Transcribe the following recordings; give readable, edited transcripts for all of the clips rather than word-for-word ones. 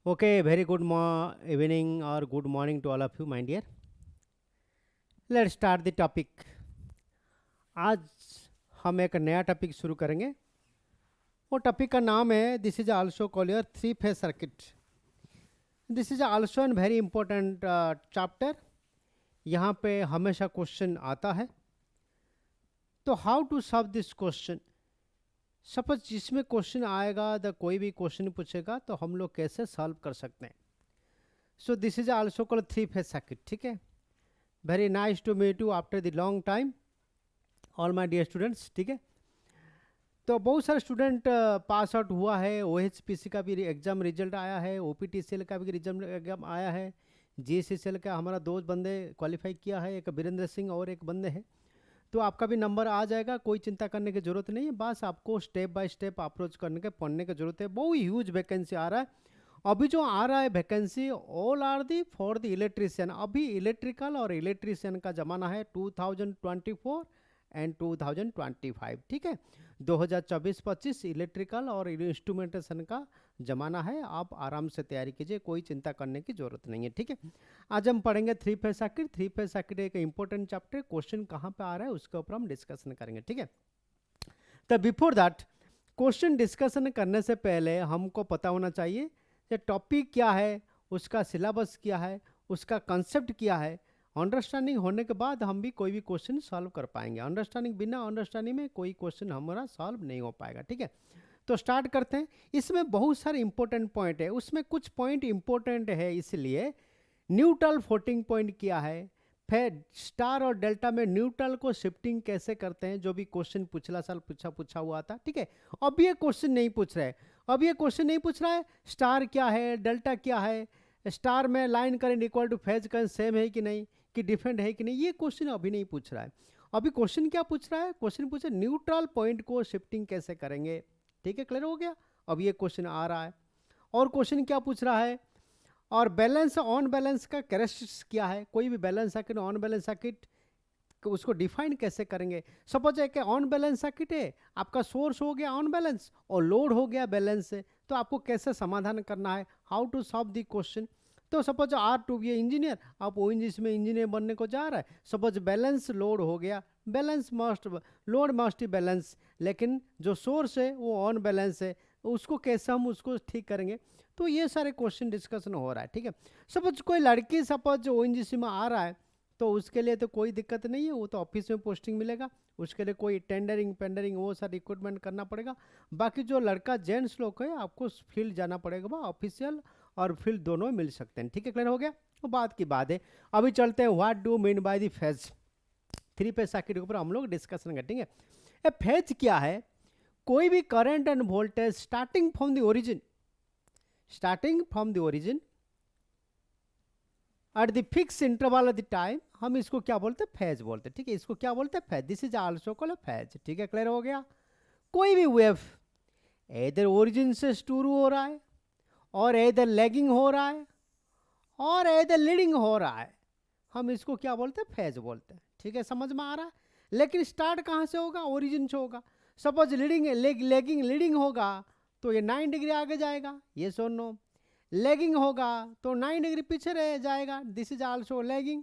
Okay, very good evening or good morning to all of you, my dear. Let's start the topic. आज हम एक नया topic शुरू करेंगे. वो टॉपिक का नाम है this is also call your three phase circuit. This is also an very important chapter. यहाँ पे हमेशा क्वेश्चन आता है. तो how to solve this question. Suppose जिसमें क्वेश्चन आएगा कोई भी क्वेश्चन पूछेगा तो हम लोग कैसे सॉल्व कर सकते हैं. So this is also called three phase circuit. ठीक है. Very nice to meet you after the long time all my dear students. ठीक है. तो बहुत सारे स्टूडेंट पास आउट हुआ है. OHPC का भी एग्जाम रिजल्ट आया है. OPTCL का भी रिजल्ट एग्जाम आया है. GCCL का हमारा दो बंदे क्वालिफाई किया है, एक वीरेंद्र सिंह और एक बंदे हैं. तो आपका भी नंबर आ जाएगा, कोई चिंता करने की जरूरत नहीं है. बस आपको स्टेप बाय स्टेप अप्रोच करने के पढ़ने की जरूरत है. बहुत ह्यूज वैकेंसी आ रहा है. अभी जो आ रहा है vacancy all are the for the electrician. अभी इलेक्ट्रिकल और इलेक्ट्रीशियन का ज़माना है 2024 एंड 2025. ठीक है. 2024-25 इलेक्ट्रिकल और इंस्ट्रूमेंटेशन का ज़माना है. आप आराम से तैयारी कीजिए, कोई चिंता करने की ज़रूरत नहीं है. ठीक है. आज हम पढ़ेंगे three phase circuit. Three phase circuit एक इंपॉर्टेंट चैप्टर. क्वेश्चन कहाँ पे आ रहा है उसके ऊपर हम डिस्कशन करेंगे. ठीक है. तो बिफोर दैट क्वेश्चन डिस्कशन करने से पहले हमको पता होना चाहिए कि टॉपिक क्या है, उसका सिलेबस क्या है, उसका कंसेप्ट क्या है. अंडरस्टैंडिंग होने के बाद हम भी कोई भी क्वेश्चन सॉल्व कर पाएंगे. अंडरस्टैंडिंग, बिना अंडरस्टैंडिंग में कोई क्वेश्चन हमारा सॉल्व नहीं हो पाएगा. ठीक है. तो स्टार्ट करते हैं. इसमें बहुत सारे इंपॉर्टेंट पॉइंट है. उसमें कुछ पॉइंट इंपॉर्टेंट है, इसलिए न्यूट्रल फ्लोटिंग पॉइंट क्या है, फिर स्टार और डेल्टा में न्यूट्रल को शिफ्टिंग कैसे करते हैं, जो भी क्वेश्चन पिछला साल पूछा हुआ था. ठीक है. अब ये क्वेश्चन नहीं पूछ रहे. अब ये क्वेश्चन नहीं पूछ रहा है स्टार क्या है, डेल्टा क्या है, स्टार में line current equal to phase current same है कि नहीं, कि डिफरेंट है कि नहीं. ये क्वेश्चन अभी नहीं पूछ रहा है. अभी क्वेश्चन क्या पूछ रहा है, क्वेश्चन पूछे न्यूट्रल पॉइंट को शिफ्टिंग कैसे करेंगे. ठीक है. क्लियर हो गया. अब ये क्वेश्चन आ रहा है. और क्वेश्चन क्या पूछ रहा है, और बैलेंस ऑन बैलेंस का कैरेक्टरिस्टिक्स क्या है. कोई भी balance circuit, on balance circuit उसको डिफाइन कैसे करेंगे. सपोज है कि ऑन बैलेंस सर्किट है, आपका सोर्स हो गया ऑन बैलेंस और लोड हो गया बैलेंस से, तो आपको कैसे समाधान करना है, how to solve the question. तो suppose are to be engineer, आप ONGC में इंजीनियर बनने को जा रहा है. सपोज बैलेंस लोड हो गया, balance must, load must balance, लेकिन जो सोर्स है वो ऑन बैलेंस है, उसको कैसे हम उसको ठीक करेंगे. तो ये सारे क्वेश्चन डिस्कशन हो रहा है. ठीक है. सपोज कोई लड़की सपोज ONGC में आ रहा है, तो उसके लिए तो कोई दिक्कत नहीं है, वो तो ऑफिस में पोस्टिंग मिलेगा. उसके लिए कोई टेंडरिंग पेंडरिंग वो सारा रिक्रूटमेंट करना पड़ेगा. बाकी जो लड़का जेंट्स लोग है, आपको फील्ड जाना पड़ेगा. वह ऑफिशियल और फील्ड दोनों मिल सकते हैं. ठीक है. क्लियर हो गया. वो बात की बात है. अभी चलते हैं what do mean by the phase. Three phase circuit के ऊपर हम लोग डिस्कशन करेंगे. ए फेज क्या है, कोई भी current end voltage starting from the origin at the fix interval of the time, हम इसको क्या बोलते हैं, फेज बोलते हैं. ठीक है. इसको क्या बोलते हैं, phase. This is also called phase. ठीक है. क्लियर हो गया. कोई भी वेव इधर ओरिजिन से शुरू हो रहा है, और इधर लैगिंग हो रहा है, और इधर लीडिंग हो रहा है, हम इसको क्या बोलते हैं, फेज बोलते हैं. ठीक है. समझ में आ रहा है. लेकिन स्टार्ट कहाँ से होगा, ओरिजिन से होगा. सपोज लैगिंग लीडिंग होगा तो ये 9 डिग्री आगे जाएगा. ये सो नो. लैगिंग होगा तो 9 डिग्री पीछे रह जाएगा. This is also lagging,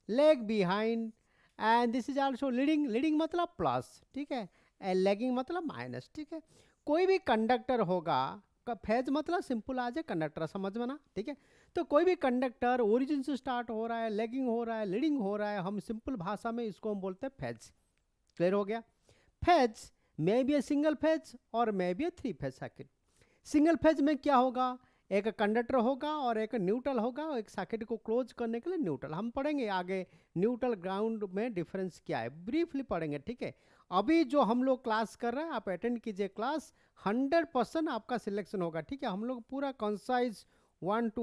lag behind. And this is also leading. Leading मतलब प्लस. ठीक है. एंड लैगिंग मतलब माइनस. ठीक है. कोई भी कंडक्टर होगा, फेज मतलब सिंपल आज है कंडक्टर, समझ में ना. ठीक है. तो कोई भी कंडक्टर ओरिजिन से स्टार्ट हो रहा है, लैगिंग हो रहा है, लीडिंग हो रहा है, हम सिंपल भाषा में इसको हम बोलते हैं फेज. क्लियर हो गया. Phase may be a single phase और may be a three phase circuit. Single phase में क्या होगा, एक कंडक्टर होगा और एक न्यूट्रल होगा, और एक सर्किट को क्लोज करने के लिए न्यूट्रल. हम पढ़ेंगे आगे न्यूट्रल ग्राउंड में डिफरेंस क्या है, ब्रीफली पढ़ेंगे. ठीक है. अभी जो हम लोग क्लास कर रहे हैं, आप अटेंड कीजिए क्लास. 100% आपका सिलेक्शन होगा. ठीक है. हम लोग पूरा कंसाइज 1 to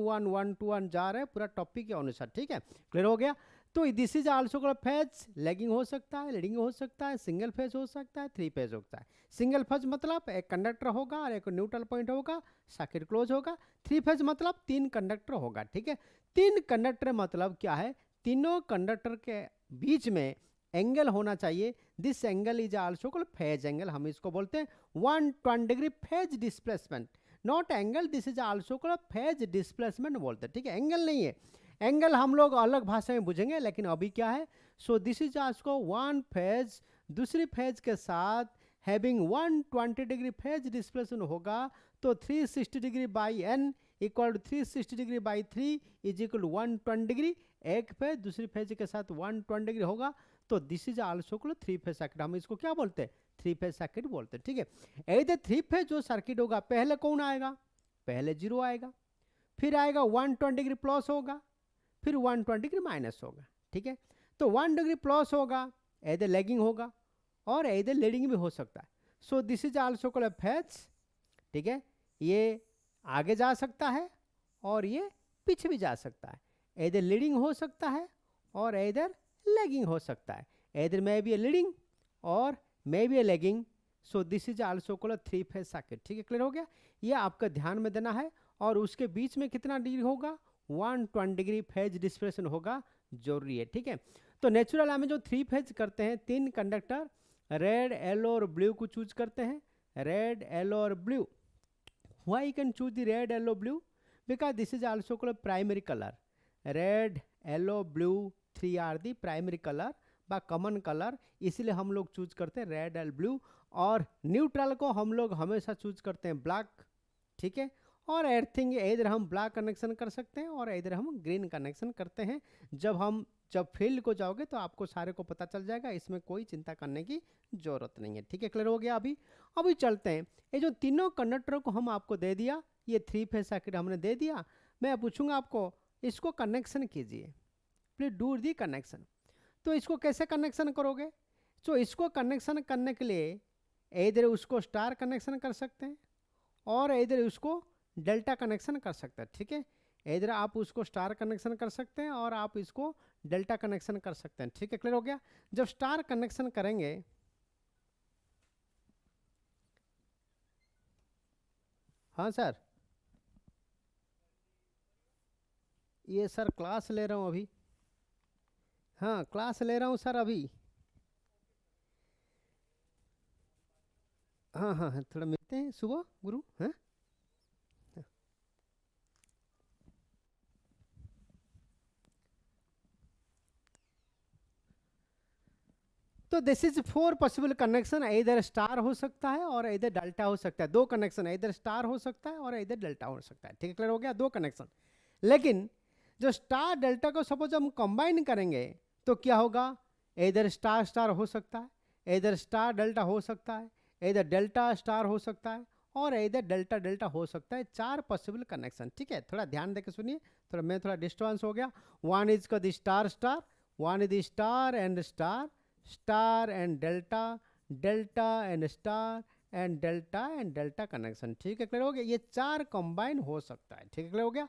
1 जा रहे हैं पूरा टॉपिक के अनुसार. ठीक है. क्लियर हो गया. तो this is also called phase. Lagging हो सकता है, लीडिंग हो सकता है, सिंगल फेज हो सकता है, थ्री फेज होता है. सिंगल फेज मतलब एक कंडक्टर होगा और एक न्यूट्रल पॉइंट होगा, सर्किट क्लोज होगा. थ्री फेज मतलब 3 कंडक्टर होगा. ठीक है. 3 कंडक्टर मतलब क्या है, तीनों कंडक्टर के बीच में एंगल होना चाहिए, this angle is also called phase angle, हम इसको बोलते हैं 120 degree phase displacement, naught angle, this is also called phase displacement बोलते हैं, ठीक है, एंगल नहीं है, एंगल हम लोग अलग भाषा में बुझेंगे, लेकिन अभी क्या है, so this is also one phase, दूसरी फेज के साथ हैविंग 120 डिग्री फेज डिस्प्लेसमेंट होगा, तो 360 degree by n equal to 360 degree by 3 is equal to 120 degree, एक फेज दूसरी फेज के साथ 120 डिग्री होगा, तो this is also called three phase circuit, हम इसको क्या बोलते हैं, थ्री फेज सर्किट बोलते हैं, ठीक है। इधर थ्री फेज जो सर्किट होगा, पहले कौन आएगा, पहले 0 आएगा, फिर आएगा 120 डिग्री प्लस होगा, फिर 120 डिग्री माइनस होगा, ठीक है। तो 1 डिग्री प्लस होगा, इधर लैगिंग होगा और इधर लीडिंग भी हो सकता है, so this is also called phase, ठीक है, ये आगे जा सकता है और ये पीछे भी जा सकता है, इधर लीडिंग हो सकता है और इधर लैगिंग हो सकता है, इधर में भी लीडिंग और में भी lagging, so this is also called three phase circuit, ठीक है, क्लियर हो गया, ये आपका ध्यान में देना है। और उसके बीच में कितना डिग्री होगा, 120 डिग्री फेज डिस्प्लेसमेंट होगा, जरूरी है, ठीक है। तो नेचुरल हमें जो थ्री फेज करते हैं, 3 कंडक्टर रेड येलो और ब्लू को चूज करते हैं, रेड येलो और blue, why you can choose the red yellow blue, because this is also called primary colour, red yellow blue 3 are the primary colour बा common colour, इसलिए हम लोग choose करते हैं रेड एंड ब्लू, और neutral को हम लोग हमेशा चूज करते हैं ब्लैक, ठीक है, और एर्थिंग इधर हम ब्लैक कनेक्शन कर सकते हैं और इधर हम ग्रीन कनेक्शन करते हैं। जब फील्ड को जाओगे तो आपको सारे को पता चल जाएगा, इसमें कोई चिंता करने की जरूरत नहीं है, ठीक है, क्लियर हो गया। अभी चलते हैं, ये जो तीनों कंडक्टरों को हम आपको दे दिया, ये थ्री फेज सर्किट हमने दे दिया, मैं पूछूंगा आपको इसको कनेक्शन कीजिए, प्लीज डू दी कनेक्शन। तो इसको कैसे कनेक्शन करोगे, तो इसको कनेक्शन करने के लिए इधर उसको स्टार कनेक्शन कर सकते हैं और इधर उसको डेल्टा कनेक्शन कर सकते हैं, ठीक है, इधर आप उसको स्टार कनेक्शन कर सकते हैं और आप इसको डेल्टा कनेक्शन कर सकते हैं, ठीक है, क्लियर हो गया। जब स्टार कनेक्शन करेंगे, हाँ सर, ये सर क्लास ले रहा हूँ अभी, हाँ क्लास ले रहा हूँ सर अभी, हाँ हाँ हाँ, थोड़ा मिलते हैं सुबह गुरु, हाँ। तो दिस इज 4 पॉसिबल कनेक्शन, इधर स्टार हो सकता है और इधर डेल्टा हो सकता है, 2 कनेक्शन, इधर स्टार हो सकता है और इधर डेल्टा हो सकता है, ठीक है, क्लियर हो गया, 2 कनेक्शन। लेकिन जो स्टार डेल्टा को सपोज हम कंबाइन करेंगे तो क्या होगा, इधर स्टार स्टार हो सकता है, इधर स्टार डेल्टा हो सकता है, इधर डेल्टा स्टार हो सकता है और इधर डेल्टा डेल्टा हो सकता है, 4 पॉसिबल कनेक्शन, ठीक है। थोड़ा ध्यान देकर सुनिए, थोड़ा डिस्टर्बेंस हो गया, वन इज का the star star, one is the star and star, star and delta, delta and star and delta connection, ठीक है, क्लियर हो गया, ये 4 कंबाइन हो सकता है, ठीक है, क्लियर हो गया।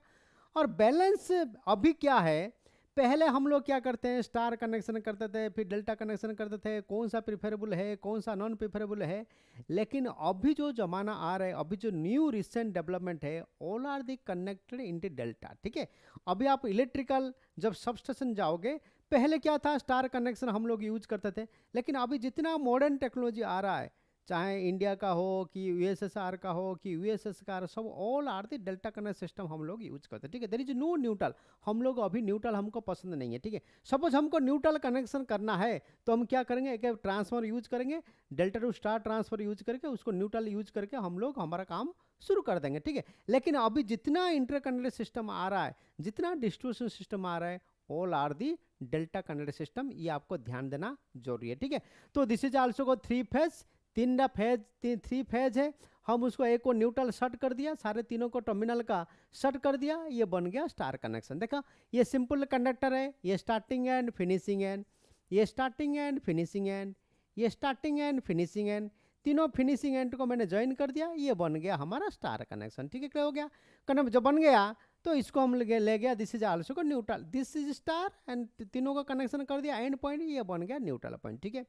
और बैलेंस अभी क्या है, पहले हम लोग क्या करते हैं, स्टार कनेक्शन करते थे, फिर डेल्टा कनेक्शन करते थे, कौन सा प्रिफरेबल है कौन सा नॉन प्रिफरेबल है, लेकिन अभी जो जमाना आ रहा है, अभी जो न्यू रिसेंट डेवलपमेंट है, all are the connected into delta, ठीक है। अभी आप इलेक्ट्रिकल जब सब स्टेशन जाओगे, पहले क्या था, स्टार कनेक्शन हम लोग यूज करते थे, लेकिन अभी जितना मॉडर्न टेक्नोलॉजी आ रहा है, चाहे इंडिया का हो कि यूएसएसआर का हो कि यूएसएस का, सब all are the delta connect system हम लोग यूज करते हैं, ठीक है। देयर इज नो न्यूट्रल, हम लोग अभी न्यूट्रल हमको पसंद नहीं है, ठीक है। सपोज हमको न्यूट्रल कनेक्शन करना है तो हम क्या करेंगे, एक ट्रांसफर यूज करेंगे, delta two star transfer use करके उसको न्यूट्रल यूज करके हम लोग हमारा काम शुरू कर देंगे, ठीक है। लेकिन अभी जितना इंटरकनेक्टेड सिस्टम आ रहा है, जितना डिस्ट्रीब्यूशन सिस्टम आ रहा है, all are the delta connected system, ये आपको ध्यान देना जरूरी है, ठीक है। तो दिस इज आल्सो को थ्री फेज, थ्री फेज है, हम उसको एक को न्यूट्रल शट कर दिया, सारे तीनों को टर्मिनल का शट कर दिया, ये बन गया स्टार कनेक्शन। देखा, ये सिंपल कंडक्टर है, ये स्टार्टिंग एंड फिनिशिंग एंड, ये स्टार्टिंग एंड फिनिशिंग एंड, ये स्टार्टिंग एंड फिनिशिंग एंड, तीनों फिनिशिंग एंड को मैंने ज्वाइन कर दिया, ये बन गया हमारा स्टार कनेक्शन, ठीक है, क्या हो गया कनेक्ट जब बन गया, तो इसको हम ले गया, दिस इज आल्सो को neutral, this is star and तीनों का कनेक्शन कर दिया, एंड पॉइंट ये बन गया न्यूट्रल पॉइंट, ठीक है।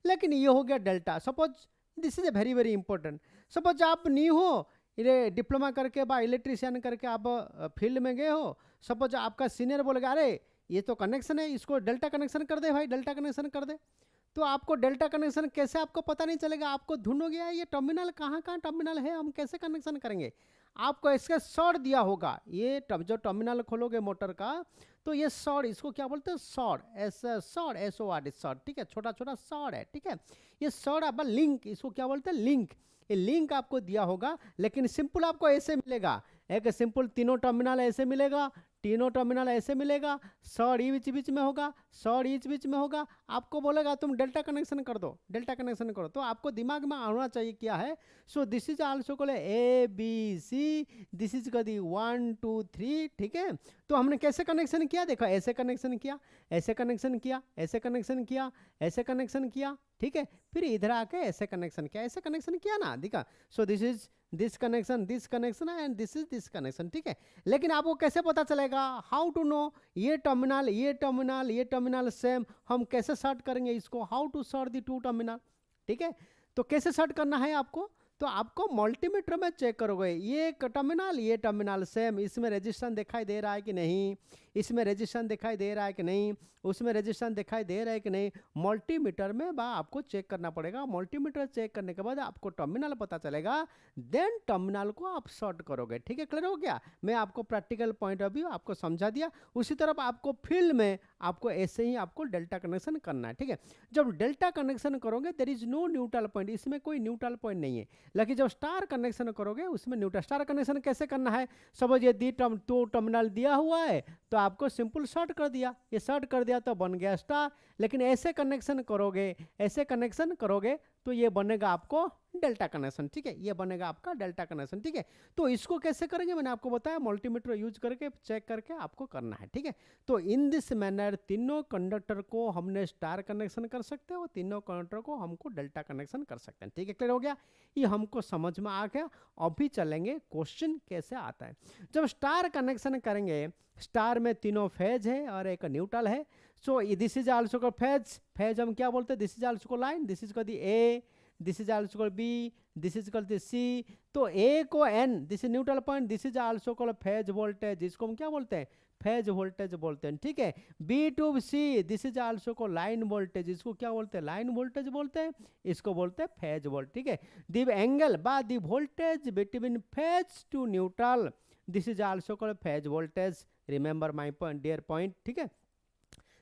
लेकिन ये हो गया delta. Suppose this is a very very important, suppose आप न्यू हो, ये डिप्लोमा करके बा इलेक्ट्रिशियन करके आप फील्ड में गए हो, सपोज आपका सीनियर बोलेगा, अरे ये तो कनेक्शन है, इसको डेल्टा कनेक्शन कर दे भाई, डेल्टा कनेक्शन कर दे। तो आपको डेल्टा कनेक्शन कैसे आपको पता नहीं चलेगा, आपको ढूंढोगे ये टर्मिनल कहाँ कहाँ टर्मिनल है, हम कैसे कनेक्शन करेंगे। आपको इसका शॉर्ट दिया होगा, ये जो टर्मिनल खोलोगे मोटर का, तो ये शॉर्ट, इसको क्या बोलते हैं, शॉर्ट, शॉर्ट, SORT, शॉर्ट, ठीक है, छोटा छोटा शॉर्ट है, ठीक है। ये शॉर्ट आपका लिंक, इसको क्या बोलते हैं, लिंक। ये लिंक आपको दिया होगा, लेकिन सिंपल आपको ऐसे मिलेगा, एक सिंपल तीनों टर्मिनल ऐसे मिलेगा, तीनों टर्मिनल ऐसे मिलेगा, शॉर्ट बीच बीच में होगा, शॉर्ट बीच बीच में होगा। आपको बोलेगा तुम डेल्टा कनेक्शन कर दो, डेल्टा कनेक्शन करो, तो आपको दिमाग में आना चाहिए क्या है। So this is also called ABC, this is called 1 2 3, ठीक है। तो हमने कैसे कनेक्शन किया, देखो ऐसे कनेक्शन किया, ऐसे कनेक्शन किया, ऐसे कनेक्शन किया, ऐसे कनेक्शन किया, ठीक है, फिर इधर आके ऐसे कनेक्शन किया, ऐसे कनेक्शन किया ना, दिखा। So this is this connection and this is this connection, ठीक है। लेकिन आपको कैसे पता चलेगा, हाउ टू नो ये टर्मिनल, ये टर्मिनल, ये टर्मिनल सेम, हम कैसे सर्ट करेंगे इसको, how to sort the two terminal, ठीक है। तो कैसे सर्ट करना है आपको, तो आपको मल्टीमीटर में चेक करोगे, ये टर्मिनल सेम, इसमें रेजिस्टेंस दिखाई दे रहा है कि नहीं, इसमें रेजिस्टेंस दिखाई दे रहा है कि नहीं, उसमें रेजिस्टेंस दिखाई दे रहा है कि नहीं, मल्टीमीटर में आपको चेक करना पड़ेगा। मल्टीमीटर चेक करने के बाद आपको टर्मिनल पता चलेगा, देन टर्मिनल को आप शॉर्ट करोगे, ठीक है। क्लियर हो गया, मैं आपको प्रैक्टिकल पॉइंट ऑफ व्यू आपको समझा दिया। उसी तरफ आपको फील्ड में आपको ऐसे ही आपको डेल्टा कनेक्शन करना है, ठीक है। जब डेल्टा कनेक्शन करोगे there is no neutral point, इसमें कोई न्यूट्रल पॉइंट नहीं है। लेकिन जब स्टार कनेक्शन करोगे उसमें न्यूट्रल, स्टार कनेक्शन कैसे करना है, सपोज ये दो टर्मिनल दिया हुआ है, तो आपको सिंपल शॉर्ट कर दिया, ये शॉर्ट कर दिया तो बन गया स्टार। लेकिन ऐसे कनेक्शन करोगे, ऐसे कनेक्शन करोगे तो ये बनेगा आपको डेल्टा कनेक्शन, ठीक है, ये बनेगा आपका डेल्टा कनेक्शन, ठीक है। तो इसको कैसे करेंगे मैंने आपको बताया, मल्टीमीटर यूज करके चेक करके आपको करना है, ठीक है। तो इन दिस मैनर तीनों कंडक्टर को हमने स्टार कनेक्शन कर सकते हैं और तीनों कंडक्टर को हमको डेल्टा कनेक्शन कर सकते हैं, ठीक है। क्लियर हो गया, ये हमको समझ में आ गया। अभी चलेंगे क्वेश्चन कैसे आता है। जब स्टार कनेक्शन करेंगे, स्टार में तीनों फेज है और एक न्यूट्रल है। So this is also called phase, phase हम क्या बोलते हैं, this is also called line, this is called A, this is also called B, this is called C. तो ए को N, this is neutral point, this is also called phase voltage, इसको हम क्या बोलते हैं, फेज वोल्टेज बोलते हैं, ठीक है। B to C, this is also called line voltage, इसको क्या बोलते हैं, लाइन वोल्टेज बोलते हैं, इसको बोलते हैं फेज वोल्टेज, ठीक है। द एंगल बा the voltage between phase to neutral, this is also called phase voltage, remember my point, dear point, ठीक है।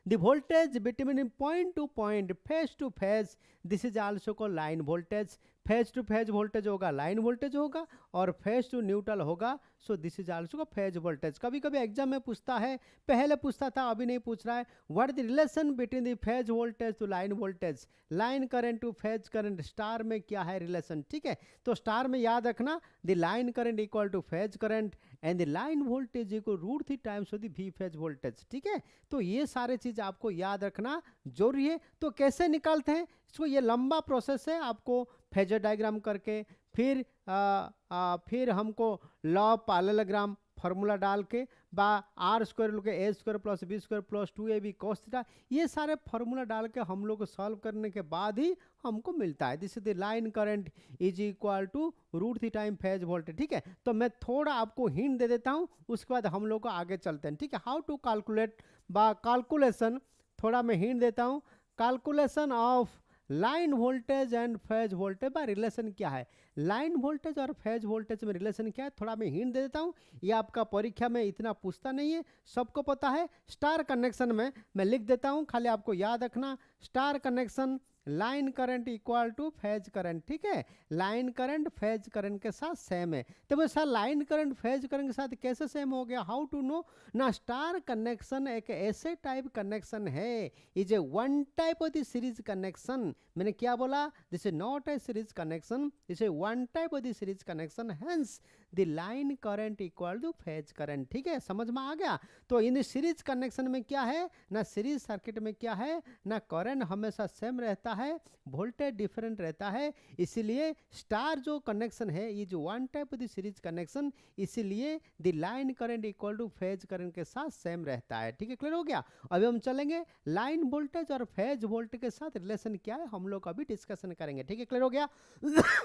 The voltage between point to point, phase to phase, this is also called line voltage. Phase two phase voltage होगा, line voltage होगा, और phase to neutral होगा, so this is also का phase voltage. कभी कभी exam में पूछता है, पहले पूछता था अभी नहीं पूछ रहा है, what the relation between the phase voltage to line voltage, line current to phase current, star में क्या है रिलेशन, ठीक है। तो स्टार में याद रखना, the line current equal to phase current and the line voltage equal √3 times the V phase voltage, ठीक है। तो ये सारे चीज आपको याद रखना जरूरी है। तो कैसे निकालते हैं इसको, ये लंबा प्रोसेस है, आपको फेजर डायग्राम करके फिर हमको लॉ पैरेललोग्राम फार्मूला डाल के बा आर स्क्वायर लोग A square plus B square plus 2ab cos theta, ये सारे फार्मूला डाल के हम लोग को सॉल्व करने के बाद ही हमको मिलता है, this is the line current is equal to √3 time phase voltage, ठीक है। तो मैं थोड़ा आपको हिंट दे देता हूँ, उसके बाद हम लोग को आगे चलते हैं, ठीक है। हाउ टू कैलकुलेट बा कैलकुलेशन, थोड़ा मैं हिंट देता हूँ, calculation of line voltage and phase voltage बा रिलेशन क्या है, लाइन वोल्टेज और फेज वोल्टेज में रिलेशन क्या है, थोड़ा मैं हिंट दे देता हूँ। ये आपका परीक्षा में इतना पूछता नहीं है, सबको पता है। स्टार कनेक्शन में मैं लिख देता हूँ, खाली आपको याद रखना, star connection line current equal to phase current, ठीक है। लाइन करंट फेज करंट के साथ सेम है। तो वो sir line current phase current के साथ कैसे सेम हो गया, हाउ टू नो ना, स्टार कनेक्शन एक ऐसे टाइप कनेक्शन है, is a one type of the series connection. मैंने क्या बोला, this is not A series connection, this is one type of the series connection, hence the line current equal to phase current, ठीक है। समझ में आ गया। तो इन सीरीज कनेक्शन में क्या है ना, सीरीज सर्किट में क्या है ना, करंट हमेशा सेम रहता है, वोल्टेज डिफरेंट रहता है, इसीलिए स्टार जो कनेक्शन है ये जो one type of the series connection, इसीलिए the line current equal to phase current के साथ सेम रहता है, ठीक है। क्लियर हो गया। अभी हम चलेंगे लाइन वोल्टेज और फेज वोल्टेज के साथ रिलेशन क्या है हम लोग अभी डिस्कशन करेंगे, ठीक है। क्लियर हो गया।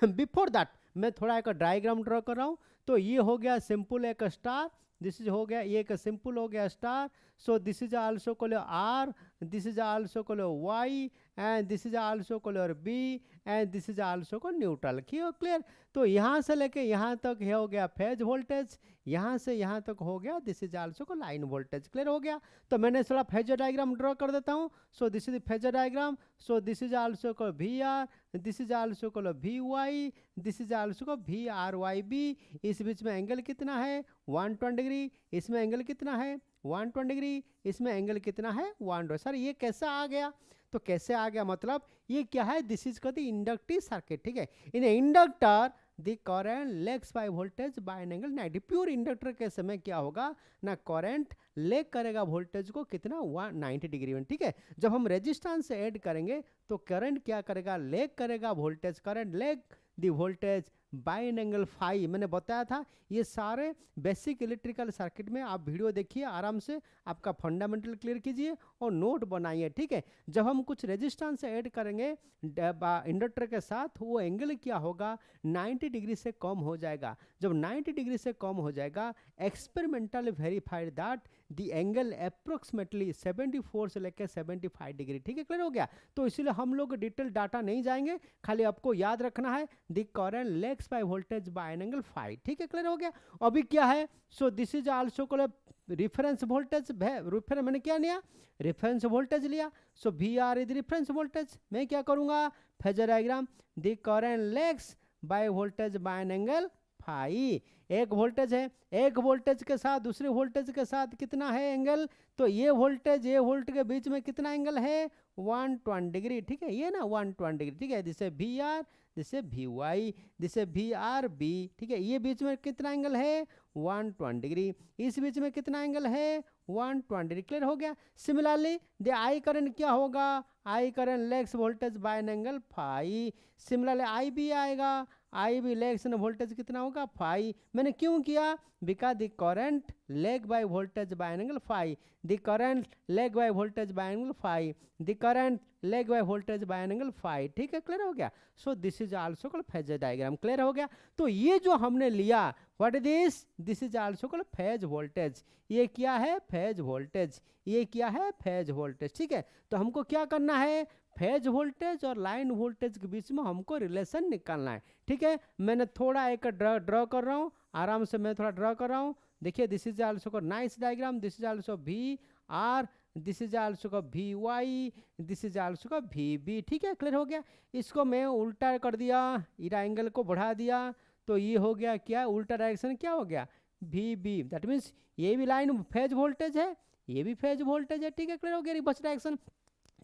बिफोर दैट मैं थोड़ा एक डायग्राम ड्रॉ कर रहा हूँ। तो ये हो गया सिंपल एक स्टार, दिस इज हो गया, ये एक सिंपल हो गया star, So this is also called R, this is also called Y, and this is also called B, and this is also called neutral. Clear? तो यहाँ से लेके यहाँ तक हो गया फेज वोल्टेज, यहाँ से यहाँ तक हो गया दिस इज आल्सो को लाइन वोल्टेज। क्लियर हो गया? तो मैंने थोड़ा फेजर डायग्राम ड्रॉ कर देता हूँ। So this is phasor diagram, so this is also को V R, this is also को V Y, this is also को वी आर वाई बी। इस बीच में एंगल कितना है 120 डिग्री, इसमें एंगल कितना है 120 डिग्री, इसमें एंगल कितना है 120। सर ये कैसे आ गया? तो कैसे आ गया मतलब ये क्या है, this is called inductive circuit. ठीक है, in inductor the current lags by voltage by an angle 90। Pure inductor के समय क्या होगा ना, करंट लेग करेगा वोल्टेज को कितना 190 डिग्री में। ठीक है, जब हम रेजिस्टेंस ऐड करेंगे तो करंट क्या करेगा, लेग करेगा voltage, current lag the voltage by an angle phi. मैंने बताया था ये सारे बेसिक इलेक्ट्रिकल सर्किट में आप वीडियो देखिए आराम से, आपका फंडामेंटल क्लियर कीजिए और नोट बनाइए। ठीक है, जब हम कुछ रेजिस्टेंस ऐड करेंगे इंडक्टर के साथ वो एंगल क्या होगा 90 डिग्री से कम हो जाएगा। जब 90 डिग्री से कम हो जाएगा experimentally verified that the angle approximately 74 से लेकर 75 डिग्री। ठीक है, क्लियर हो गया? तो इसीलिए हम लोग डिटेल डाटा नहीं जाएंगे, खाली आपको याद रखना है the current lags by voltage by an angle phi. ठीक है, क्लियर हो गया? अभी क्या है, so this is also called reference voltage. Reference मैंने क्या लिया, रेफरेंस वोल्टेज लिया। So V R is reference voltage. मैं क्या करूंगा, phasor diagram the current lags by voltage by an angle phi. एक वोल्टेज है, एक वोल्टेज के साथ दूसरे वोल्टेज के साथ कितना है एंगल, तो ये वोल्टेज ये वोल्ट के बीच में कितना एंगल है 120 डिग्री। ठीक है, ये ना 120 डिग्री। ठीक है, जिसे वी आर, जिसे वी वाई, जिसे वी आर बी। ठीक है, ये बीच में कितना एंगल है 120 डिग्री, इस बीच में कितना एंगल है 120 डिग्री। क्लियर हो गया? सिमिलरली द आई करंट क्या होगा, I current lags voltage by an angle phi. Similarly I भी आएगा, आई भी लेग्स वोल्टेज कितना होगा फाई। मैंने क्यों किया, because the current lag by voltage by an angle phi, the current lag by voltage by angle phi, the current lag by voltage by an angle phi. ठीक है, क्लियर हो गया? So this is also called phasor diagram. Clear हो गया? तो ये जो हमने लिया what is this, this is also called phase voltage. ये क्या है, फेज वोल्टेज। ये क्या है, फेज वोल्टेज। ठीक है, तो हमको क्या करना है, फेज वोल्टेज और लाइन वोल्टेज के बीच में हमको रिलेशन निकालना है। ठीक है, मैंने थोड़ा एक ड्रॉ कर रहा हूँ, आराम से मैं थोड़ा ड्रॉ कर रहा हूँ। देखिए दिस इज आल्सो को nice diagram, this is also V R, this is also का V Y, this is also का वी बी। ठीक है, क्लियर हो गया? इसको मैं उल्टा कर दिया, इरा एंगल को बढ़ा दिया, तो ये हो गया क्या, उल्टा डायरेक्शन क्या हो गया वी बी। दैट मीन्स ये भी लाइन फेज वोल्टेज है, ये भी फेज वोल्टेज है। ठीक है, क्लियर हो गया? Reverse direction.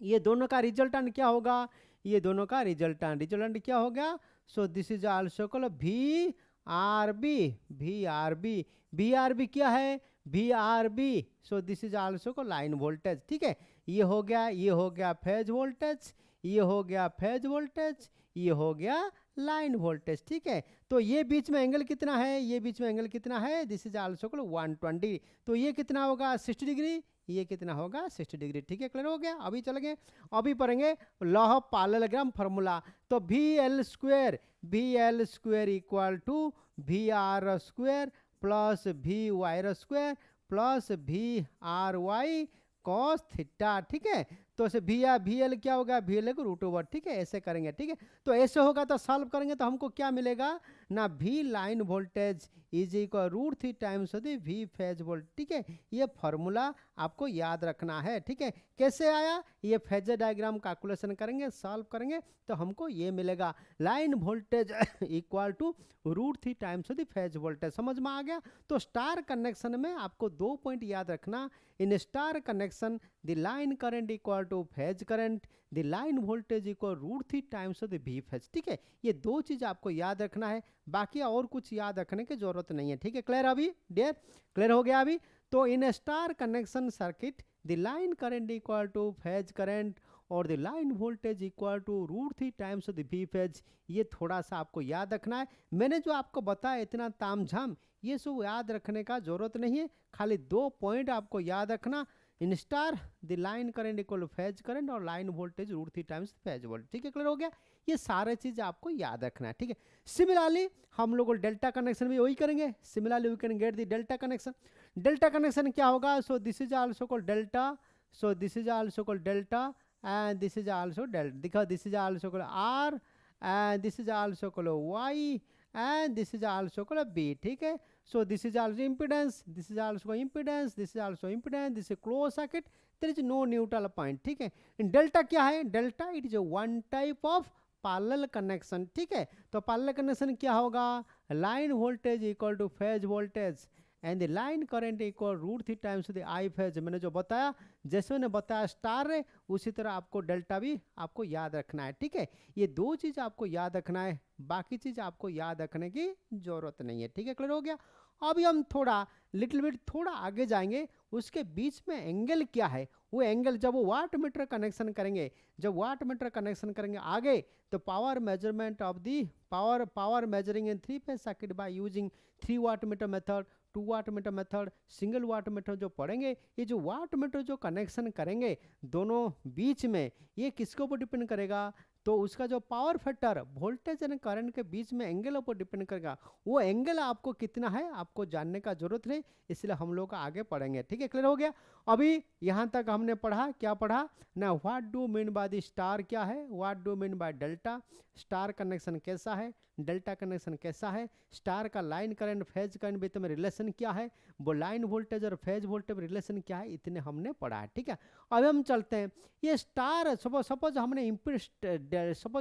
ये दोनों का रिजल्टेंट क्या होगा, ये दोनों का रिजल्टेंट क्या हो गया, so this is also called V R B. V R B, V R B क्या है, V R B. So this is also called line voltage. ठीक है, ये हो गया, ये हो गया फेज वोल्टेज, ये हो गया फेज वोल्टेज, ये हो गया लाइन वोल्टेज। ठीक है, तो ये बीच में एंगल कितना है, ये बीच में एंगल कितना है, दिस इज आल्सो कॉल्ड 120। तो ये कितना होगा 60 डिग्री, ये कितना होगा 60 डिग्री। ठीक है, क्लियर हो गया? अभी चलेंगे, अभी पढ़ेंगे लॉ ऑफ पैरेललोग्राम फार्मूला। तो V L square equal to V R square plus V Y square plus V R Y cos theta. ठीक है, तो ऐसे वी एल क्या होगा, वी एल को रूट ओवर। ठीक है, ऐसे करेंगे। ठीक है, तो ऐसे होगा तो सॉल्व करेंगे तो हमको क्या मिलेगा ना, V line voltage is equal √3 times V phase volt. ठीक है, ये फॉर्मूला आपको याद रखना है। ठीक है, कैसे आया, ये फेजर डायग्राम कैलकुलेशन करेंगे, सॉल्व करेंगे तो हमको ये मिलेगा line voltage equal to √3 times phase voltage. समझ में आ गया? तो स्टार कनेक्शन में आपको 2 पॉइंट याद रखना। In star connection the line current equal to phase current, the line voltage equal √3 times V phase. ठीक है, ये 2 चीज आपको याद रखना है, बाकी और कुछ याद रखने की जरूरत नहीं है। ठीक है, क्लियर? अभी डियर क्लियर हो गया? अभी तो in star connection circuit the line current equal to phase current और the line voltage equal to √3 times V phase. ये थोड़ा सा आपको याद रखना है। मैंने जो आपको बताया इतना तामझाम ये सब याद रखने का जरूरत नहीं है, खाली 2 पॉइंट आपको याद रखना। In star the line current equal to phase current और line voltage √3 times phase voltage. ठीक है, क्लियर हो गया? ये सारे चीज़ आपको याद रखना है, ठीक है। सिमिलरली हम लोग डेल्टा कनेक्शन भी वही करेंगे। Similarly we can get the delta connection. Delta connection क्या होगा? So this is also called delta, so this is also called delta and this is also delta. देखो this is also called R and this is also called Y and this is also called B, ठीक है। So this is also impedance, this is also impedance, this is also impedance, this is closed circuit, there is no neutral point, ठीक है। इन delta क्या है? Delta it is one type of parallel connection, ठीक है। तो parallel connection क्या होगा? Line voltage equal to phase voltage and the line current equal √3 times the I phase. मैंने जो बताया, जैसे मैंने बताया स्टार है, उसी तरह आपको डेल्टा भी आपको याद रखना है, ठीक है। ये दो चीज़ आपको याद रखना है, बाकी चीज़ आपको याद रखने की जरूरत नहीं है, ठीक है। क्लियर हो गया? अभी हम थोड़ा लिटिल बिट थोड़ा आगे जाएंगे। उसके बीच में एंगल क्या है? वो एंगल जब वो वाट मीटर कनेक्शन करेंगे, जब वाट मीटर कनेक्शन करेंगे आगे, तो power measurement of the power measuring in 3 phase circuit by using 3 watt meter method, 2 watt meter method, single watt meter जो पढ़ेंगे, ये जो वाट मीटर जो कनेक्शन करेंगे दोनों बीच में, ये किसके ऊपर डिपेंड करेगा? तो उसका जो power factor voltage and current के बीच में एंगल ऊपर डिपेंड करेगा। वो एंगल आपको कितना है आपको जानने का जरूरत नहीं, इसलिए हम लोग आगे पढ़ेंगे, ठीक है। क्लियर हो गया? अभी यहाँ तक हमने पढ़ा, क्या पढ़ा ना? What do mean by the star क्या है, what do mean by delta, star connection कैसा है, डेल्टा कनेक्शन कैसा है, स्टार का लाइन करंट फेज करंट बीच में रिलेशन क्या है, वो लाइन वोल्टेज और फेज वोल्टेज रिलेशन क्या है, इतने हमने पढ़ा है, ठीक है। अब हम चलते हैं, ये स्टार सपोज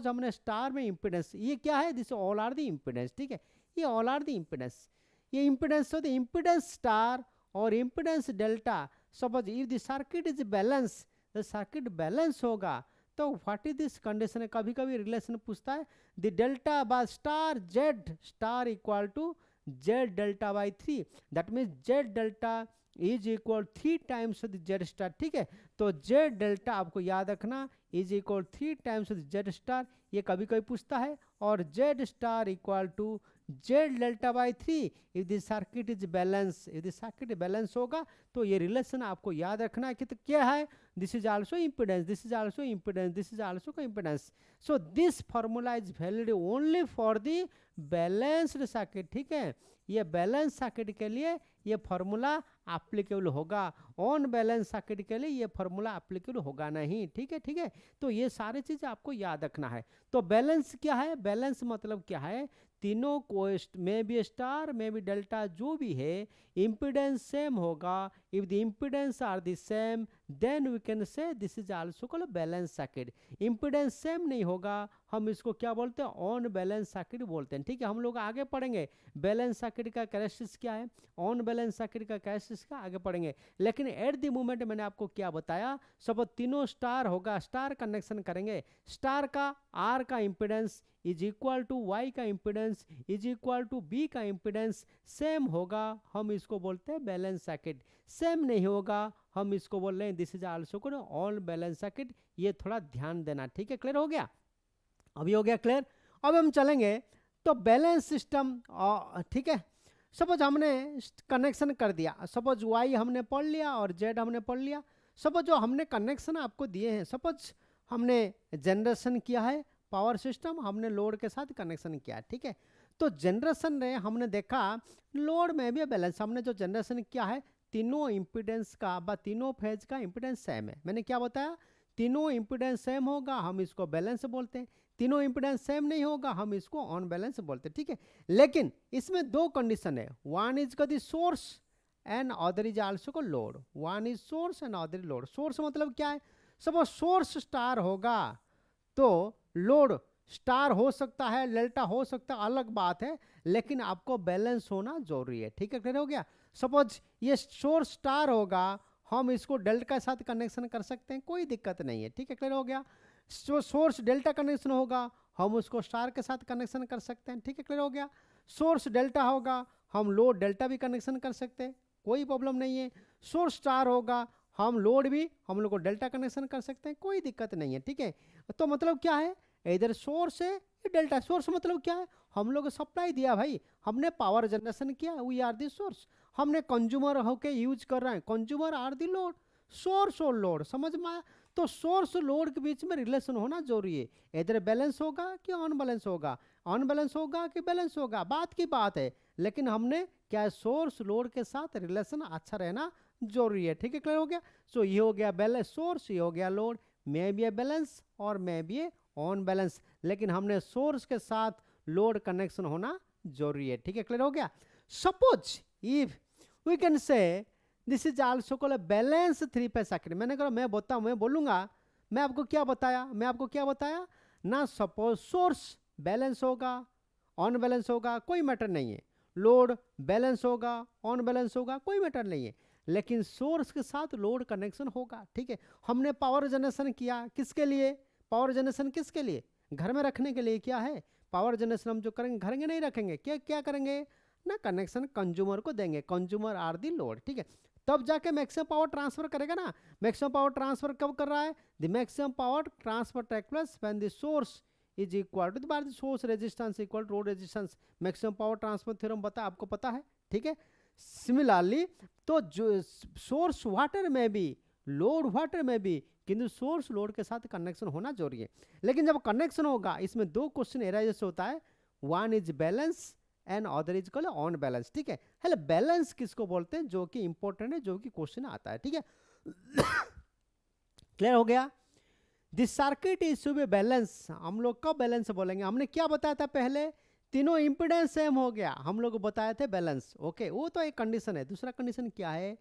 हमने स्टार में इम्पीडेंस, ये क्या है? This all are the impedance, ठीक है। ये ऑल आर द इम्पीडेंस, ये इम्पीडेंस हो द इम्पीडेंस स्टार और impedance delta. Suppose if the circuit is balance, the circuit balance होगा, तो व्हाट इज दिस कंडीशन? कभी कभी रिलेशन पूछता है, the delta by star Z star equal to Z delta by 3, that means Z delta is equal 3 times Z star, ठीक है। तो Z delta आपको याद रखना is equal 3 times Z star, ये कभी कभी पूछता है, और Z star equal to Z delta by 3 if the circuit is balance. If the circuit balance होगा तो ये रिलेशन आपको याद रखना है कि तो क्या है? This is also impedance, this is also impedance, this is also impedance. So this formula is valid only for the balanced circuit, ठीक है। ये बैलेंस सर्किट के लिए ये फॉर्मूला एप्लीकेबल होगा, ऑन बैलेंस सर्किट के लिए ये फॉर्मूला एप्लीकेबल होगा नहीं, ठीक है, ठीक है। तो ये सारी चीज़ आपको याद रखना है। तो बैलेंस क्या है? बैलेंस मतलब क्या है? तीनों को में भी स्टार में भी डेल्टा जो भी है इम्पीडेंस सेम होगा। If the impedance are the same then we can say this is also called balance circuit. Impedance same नहीं होगा, हम इसको क्या बोलते हैं? ऑन बैलेंस सर्किट बोलते हैं, ठीक है। हम लोग आगे पढ़ेंगे बैलेंस सर्किट का कैरेक्टरिस्टिक्स क्या है, ऑन बैलेंस सर्किट का कैरेक्टरिस्टिक्स का आगे पढ़ेंगे। लेकिन एट द मोमेंट मैंने आपको क्या बताया, सब तीनों स्टार होगा, स्टार कनेक्शन करेंगे, स्टार का आर का impedance is equal to Y का impedance is equal to B का इम्पीडेंस सेम होगा, हम इसको बोलते हैं बैलेंस सर्किट। सेम नहीं होगा, हम इसको बोल रहे हैं this is also called on balance circuit. ये थोड़ा ध्यान देना, ठीक है। क्लियर हो गया? अभी हो गया क्लियर? अब हम चलेंगे तो बैलेंस सिस्टम, ठीक है। सपोज हमने कनेक्शन कर दिया, सपोज वाई हमने पढ़ लिया और जेड हमने पढ़ लिया। सपोज जो हमने कनेक्शन आपको दिए हैं, सपोज हमने जनरेशन किया है पावर सिस्टम, हमने लोड के साथ कनेक्शन किया, ठीक है। तो जनरेशन में हमने देखा लोड में भी बैलेंस, हमने जो जनरेशन किया है तीनों इम्पीडेंस का तीनों फेज का इम्पीडेंस सेम है। मैंने क्या बताया? तीनों इम्पीडेंस सेम होगा, हम इसको बैलेंस बोलते हैं। तीनों इम्पीडेंस सेम नहीं होगा, हम इसको ऑन बैलेंस बोलते हैं, ठीक है। लेकिन इसमें दो कंडीशन है, वन इज का the source and other is also का load. One is source and other is load. Source मतलब क्या है? सपोज सोर्स स्टार होगा तो लोड स्टार हो सकता है, डेल्टा हो सकता है, अलग बात है, लेकिन आपको बैलेंस होना जरूरी है, ठीक है। क्लियर हो गया? सपोज ये सोर्स स्टार होगा, हम इसको डेल्टा के साथ कनेक्शन कर सकते हैं, कोई दिक्कत नहीं है, ठीक है। क्लियर हो गया? जो सोर्स डेल्टा कनेक्शन होगा हम उसको स्टार के साथ कनेक्शन कर सकते हैं, ठीक है। क्लियर हो गया? सोर्स डेल्टा होगा हम लोड डेल्टा भी कनेक्शन कर सकते हैं, कोई प्रॉब्लम नहीं है। सोर्स स्टार होगा हम लोड भी हम लोग को डेल्टा कनेक्शन कर सकते हैं, कोई दिक्कत नहीं है, ठीक है। तो मतलब क्या है? इधर सोर्स है डेल्टा। सोर्स मतलब क्या है? हम लोग सप्लाई दिया भाई, हमने पावर जनरेशन किया, वी आर दी सोर्स। हमने कंज्यूमर होके यूज कर रहे हैं, consumer are the load, source और लोड, समझ में आया? तो सोर्स लोड के बीच में रिलेशन होना जरूरी है। इधर बैलेंस होगा कि अनबैलेंस होगा, अनबैलेंस होगा कि बैलेंस होगा, बात की बात है। लेकिन हमने क्या है, सोर्स लोड के साथ रिलेशन अच्छा रहना जरूरी है। ठीक है, क्लियर हो गया। सो ये हो गया बैलेंस सोर्स, ये हो गया load, may be a balance और may be a unbalance, लेकिन हमने सोर्स के साथ लोड कनेक्शन होना जरूरी है। ठीक है, क्लियर हो गया। Suppose if we can say this is also called balance three phase circuit. मैंने कहा मैं बोलूंगा, मैं आपको क्या बताया ना, सपोज सोर्स बैलेंस होगा, ऑन बैलेंस होगा, कोई मैटर नहीं है, लोड बैलेंस होगा, ऑन बैलेंस होगा, कोई मैटर नहीं है, लेकिन सोर्स के साथ लोड कनेक्शन होगा। ठीक है, हमने पावर जनरेशन किया, किसके लिए? पावर जनरेशन किसके लिए? घर में रखने के लिए। क्या है पावर जनरेशन? हम जो करेंगे घर में नहीं रखेंगे, क्या करेंगे ना, कनेक्शन कंज्यूमर को देंगे, कंज्यूमर आर दी लोड। ठीक है, तब जाके मैक्सिमम पावर ट्रांसफर करेगा ना। मैक्सिमम पावर ट्रांसफर कब कर रहा है? The maximum power transfer take place when the source is equal to the source resistance equal to load resistance. Maximum power transfer theorem बता, आपको पता है। ठीक है, सिमिलरली तो जो सोर्स वाटर में भी, लोड वाटर में भी, किंतु सोर्स लोड के साथ कनेक्शन होना जरूरी है। लेकिन जब कनेक्शन होगा, इसमें दो क्वेश्चन एराइज होता है, one is balance and other is called on balance. ठीक है, हेलो बैलेंस किसको बोलते हैं? जो कि इंपॉर्टेंट है, जो कि क्वेश्चन आता है। ठीक है, क्लियर हो गया। This circuit is to be balance. हम लोग कब बैलेंस बोलेंगे? हमने क्या बताया था पहले? तीनों इंपिडेंस सेम हो गया, हम लोग बताए थे बैलेंस। ओके, वो तो एक कंडीशन है। दूसरा कंडीशन क्या है?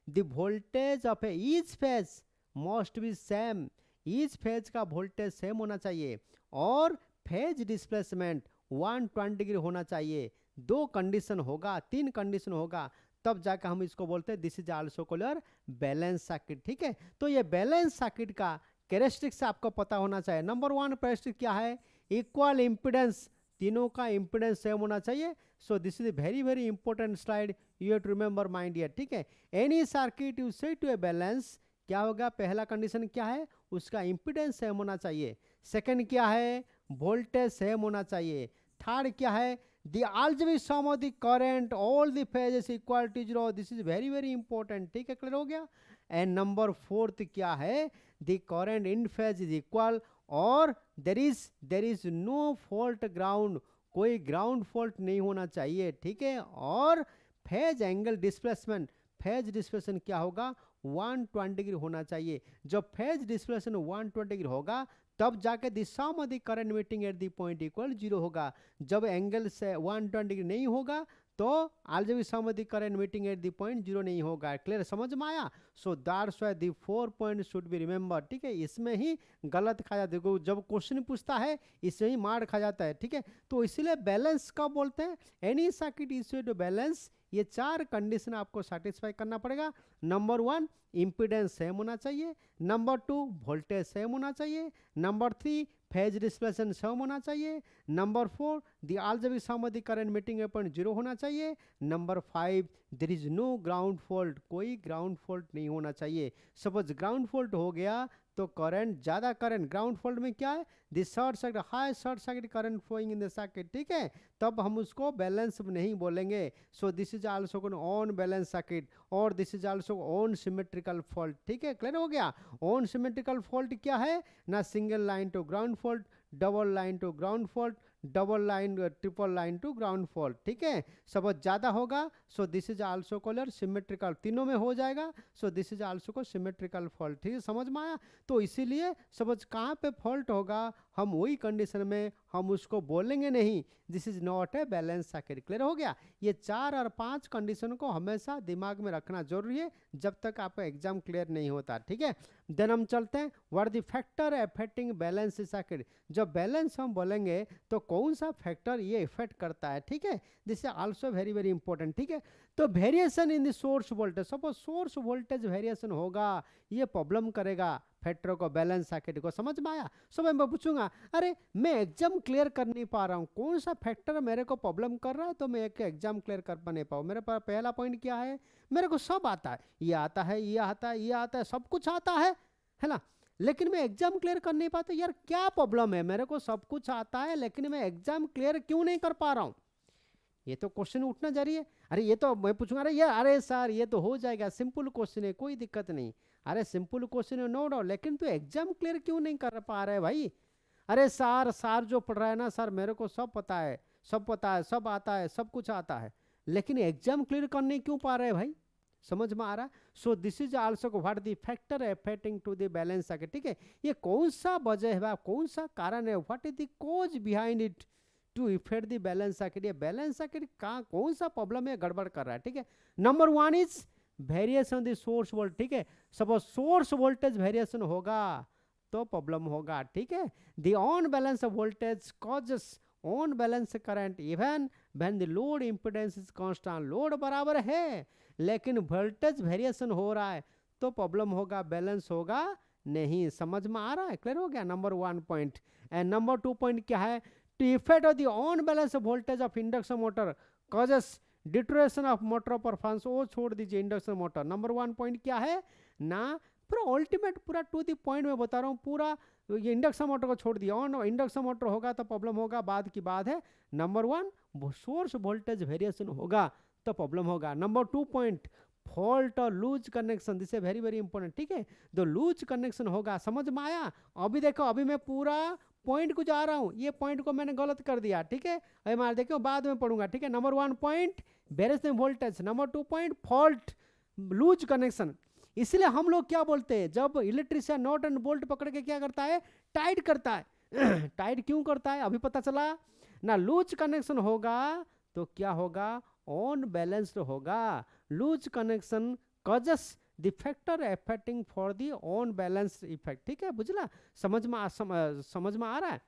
The voltage of A each phase must be same. Each phase का वोल्टेज सेम होना चाहिए और फेज डिस्प्लेसमेंट 120 डिग्री होना चाहिए। दो कंडीशन होगा, तीन कंडीशन होगा, तब जाकर हम इसको बोलते हैं this is also called balance circuit. ठीक है, तो ये बैलेंस सर्किट का कैरेक्टरिस्टिक्स आपको पता होना चाहिए। नंबर वन कैरेक्टरिस्टिक क्या है? इक्वल इंपिडेंस, तीनों का इंपिडेंस सेम होना चाहिए। So this is very very important slide, you have to remember my dear. ठीक है, any circuit you say to a balance, क्या होगा? पहला कंडीशन क्या है? उसका इंपिडेंस सेम होना चाहिए। सेकंड क्या है? वोल्टेज सेम होना चाहिए। थर्ड क्या है? the algebraic sum of the current all the phases equal to 0. this is very very important. ठीक है, क्लियर हो गया। एंड नंबर फोर्थ क्या है? the current in phase is equal और there is no fault ground, कोई ground fault नहीं होना चाहिए। ठीक है, और phase angle displacement, phase displacement क्या होगा? 120 डिग्री होना चाहिए। जब फेज डिस्प्लेसमेंट 120 डिग्री होगा, तब जाके the sum of the current meeting at the point equal 0 होगा। जब एंगल से 120 डिग्री नहीं होगा, तो algebraic sum of the current meeting at the point 0 नहीं होगा। क्लियर, समझ में आया? So that's why the 4 point should be remember. ठीक है, इसमें ही गलत खा जाता है, जब क्वेश्चन पूछता है इसमें ही मार खा जाता है। ठीक है, तो इसीलिए बैलेंस कब बोलते हैं? Any circuit is to balance, ये चार कंडीशन आपको सेटिस्फाई करना पड़ेगा। नंबर वन, इंपिडेंस सेम होना चाहिए। नंबर टू, वोल्टेज सेम होना चाहिए। Number three, phase displacement same होना चाहिए। Number four, the algebraic sum of the current meeting at point 0 होना चाहिए। Number five, there is no ground fault, कोई ground fault नहीं होना चाहिए। सपोज ग्राउंड फॉल्ट हो गया तो करंट, ज्यादा करंट, ग्राउंड फॉल्ट में क्या है? This short circuit, high short circuit current flowing in the circuit. ठीक है, तब हम उसको बैलेंस नहीं बोलेंगे। So this is also unbalance circuit और this is also unsymmetrical fault. ठीक है, क्लियर हो गया। ऑन सिमेट्रिकल फॉल्ट क्या है ना? Single line to ground fault, double line to ground fault, double line triple line to ground fault. ठीक है, सपोज ज्यादा होगा, so this is also called symmetrical, तीनों में हो जाएगा। So this is also called symmetrical fault. ठीक है, समझ में आया? तो इसीलिए सपोज कहाँ पे फॉल्ट होगा, हम वही कंडीशन में हम उसको बोलेंगे नहीं this is not a balance circuit. Clear हो गया? ये 4 और 5 कंडीशन को हमेशा दिमाग में रखना जरूरी है जब तक आपका एग्जाम क्लियर नहीं होता। ठीक है, देन हम चलते हैं what the factor affecting balance circuit. जब बैलेंस हम बोलेंगे तो कौन सा फैक्टर ये इफेक्ट करता है। ठीक है, this is also very very important. ठीक है, तो variation in the source voltage, suppose source voltage variation होगा, ये प्रॉब्लम करेगा फैक्टर को, बैलेंस सर्किट को। समझ में आया? सो मैं पूछूंगा, अरे मैं एग्जाम क्लियर कर नहीं पा रहा हूँ, कौन सा फैक्टर मेरे को प्रॉब्लम कर रहा है तो मैं एक एग्जाम क्लियर कर नहीं पाऊँ। मेरे पास पहला पॉइंट क्या है? मेरे को सब आता है, ये आता है, ये आता है, ये आता है, सब कुछ आता है ना, लेकिन मैं एग्जाम क्लियर कर नहीं पाता। यार क्या प्रॉब्लम है? मेरे को सब कुछ आता है लेकिन मैं एग्जाम क्लियर क्यों नहीं कर पा रहा हूँ? ये तो क्वेश्चन उठना जा रही है। अरे ये तो मैं पूछूंगा, अरे सर ये तो हो जाएगा, सिंपल क्वेश्चन है, कोई दिक्कत नहीं। अरे सिंपल क्वेश्चन है, नो डाउट, लेकिन तू एग्जाम क्लियर क्यों नहीं कर पा रहे भाई? अरे सर जो पढ़ रहा है ना सर, मेरे को सब पता है, सब पता है, सब आता है, सब कुछ आता है, लेकिन एग्जाम क्लियर करने क्यों पा रहे भाई? समझ में आ रहा है? So this is also what the factor affecting to the balance circuit, ठीक है, ये कौन सा वजह है, कौन सा कारण है, what is the cause behind it to effect the balance circuit, ये बैलेंस सर्किट का कौन सा प्रॉब्लम है, गड़बड़ कर रहा है, ठीक है। Number one is variation the source voltage, ठीक है, सपोज सोर्स वोल्टेज वेरिएशन होगा तो प्रॉब्लम होगा, ठीक है। The unbalance voltage causes on balance current even when the load impedance is constant, load बराबर है लेकिन वोल्टेज वेरिएशन हो रहा है तो प्रॉब्लम होगा, बैलेंस होगा नहीं। समझ में आ रहा है? क्लियर हो गया? Number one point. And number two point क्या है? To effect of the unbalance voltage of induction motor causes deterioration of motor performance, वो छोड़ दीजिए induction motor. Number one point क्या है ना, पूरा अल्टीमेट, पूरा टू द पॉइंट में बता रहा हूँ, पूरा ये इंडक्शन मोटर को छोड़ दिया, ऑन इंडक्शन मोटर होगा तो प्रॉब्लम होगा, बाद की बात है। Number one source voltage variation होगा तो प्रॉब्लम होगा। नंबर टू पॉइंट फॉल्ट और loose connection, this very very important, ठीक है, तो लूज कनेक्शन होगा। समझ में आया? अभी देखो, अभी मैं पूरा पॉइंट को जा रहा हूँ, ये पॉइंट को मैंने गलत कर दिया, ठीक है, अभी मैं देखो बाद में पढ़ूंगा, ठीक है। Number one point variation voltage, number two point fault loose connection. इसलिए हम लोग क्या बोलते हैं, जब इलेक्ट्रिशियन नॉट एंड बोल्ट पकड़ के क्या करता है, टाइट करता है टाइट क्यों करता है, अभी पता चला ना। लूज कनेक्शन होगा तो क्या होगा, ऑन बैलेंस्ड होगा। Loose connection causes the factor affecting for the unbalance effect, ठीक है, बुझला? समझ में आ रहा है?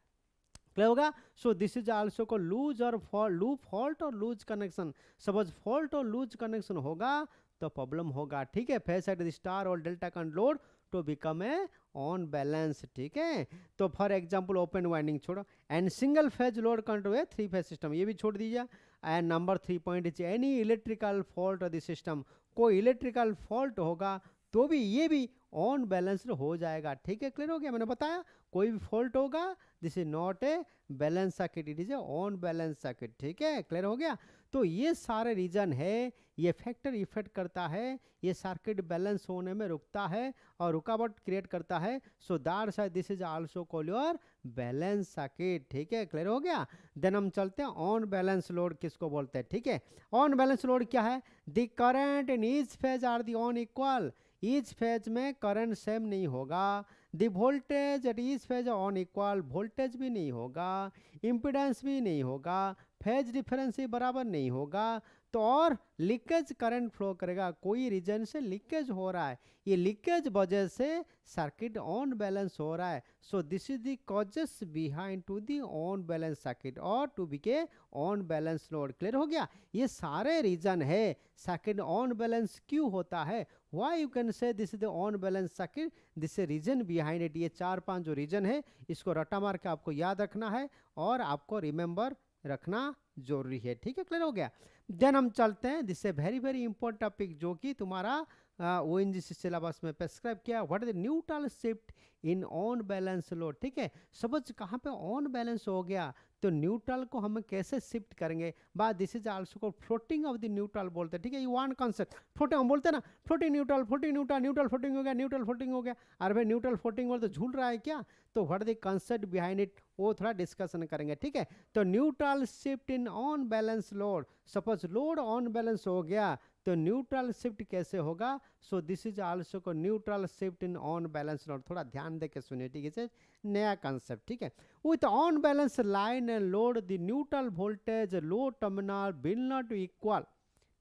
क्लियर होगा? सो दिस इज आल्सो को लूज और फॉल्ट और लूज कनेक्शन। सपोज फॉल्ट और लूज कनेक्शन होगा तो प्रॉब्लम होगा, ठीक है। फेज एट द स्टार और delta control to become a unbalance, ठीक है। तो फॉर एग्जांपल ओपन वाइंडिंग छोड़ो, and single phase load control है थ्री फेज सिस्टम, ये भी छोड़ दीजिए। And number three point is any electrical fault of the system, कोई इलेक्ट्रिकल फॉल्ट होगा तो भी ये भी ऑन बैलेंस्ड हो जाएगा, ठीक है। क्लियर हो गया? मैंने बताया कोई भी फॉल्ट होगा this is not a balance circuit, it is a unbalance circuit, ठीक है। क्लियर हो गया? तो ये सारे रीजन है, ये फैक्टर इफेक्ट करता है, ये सर्किट बैलेंस होने में रुकता है और रुकावट क्रिएट करता है। सो that's why this is also called your balance circuit, ठीक है। क्लियर हो गया? देन हम चलते हैं ऑन बैलेंस लोड किसको बोलते हैं, ठीक है। ऑन बैलेंस लोड क्या है? The current in each phase are the unequal, each phase में करंट सेम नहीं होगा। The voltage at each phase unequal, voltage भी नहीं होगा, इम्पिडेंस भी नहीं होगा, फेज डिफरेंस ही बराबर नहीं होगा। तो और लीकेज करंट फ्लो करेगा, कोई रीजन से लीकेज हो रहा है, ये लीकेज वजह से सर्किट ऑन बैलेंस हो रहा है। So this is the causes behind to the unbalance circuit और to become unbalance load. Clear हो गया? ये सारे रीजन है सर्किट ऑन बैलेंस क्यों होता है, why you can say this is the unbalance circuit, this is reason behind it. ये चार पांच जो रीजन है इसको रटा मार के आपको याद रखना है और आपको रिमेंबर रखना जरूरी है, ठीक है। क्लियर हो गया? देन हम चलते हैं this a very very important topic जो कि तुम्हारा ओएनजीसी सिलेबस में प्रेस्क्राइब किया, what is the neutral shift in on balance load, ठीक है। समझ कहाँ पे ऑन बैलेंस हो गया तो न्यूट्रल को हम कैसे शिफ्ट करेंगे, बाद this is also called floating of the neutral बोलते हैं, ठीक है। ये वन कॉन्सेप्ट फ्लोटिंग हम बोलते हैं ना, floating neutral, floating neutral, neutral floating हो गया, न्यूट्रल फ्लोटिंग हो गया। अरे भाई न्यूट्रल फ्लोटिंग बोल तो झूल रहा है क्या, तो what is the concept behind it वो थोड़ा डिस्कशन करेंगे, ठीक है। तो neutral shift in on balance load, suppose load on balance हो गया तो न्यूट्रल शिफ्ट कैसे होगा। सो दिस इज आल्सो को neutral shift in on balance load, थोड़ा ध्यान दे के सुनिए, ठीक है, नया कंसेप्ट, ठीक है। With on balance line and load the neutral voltage low terminal will not equal,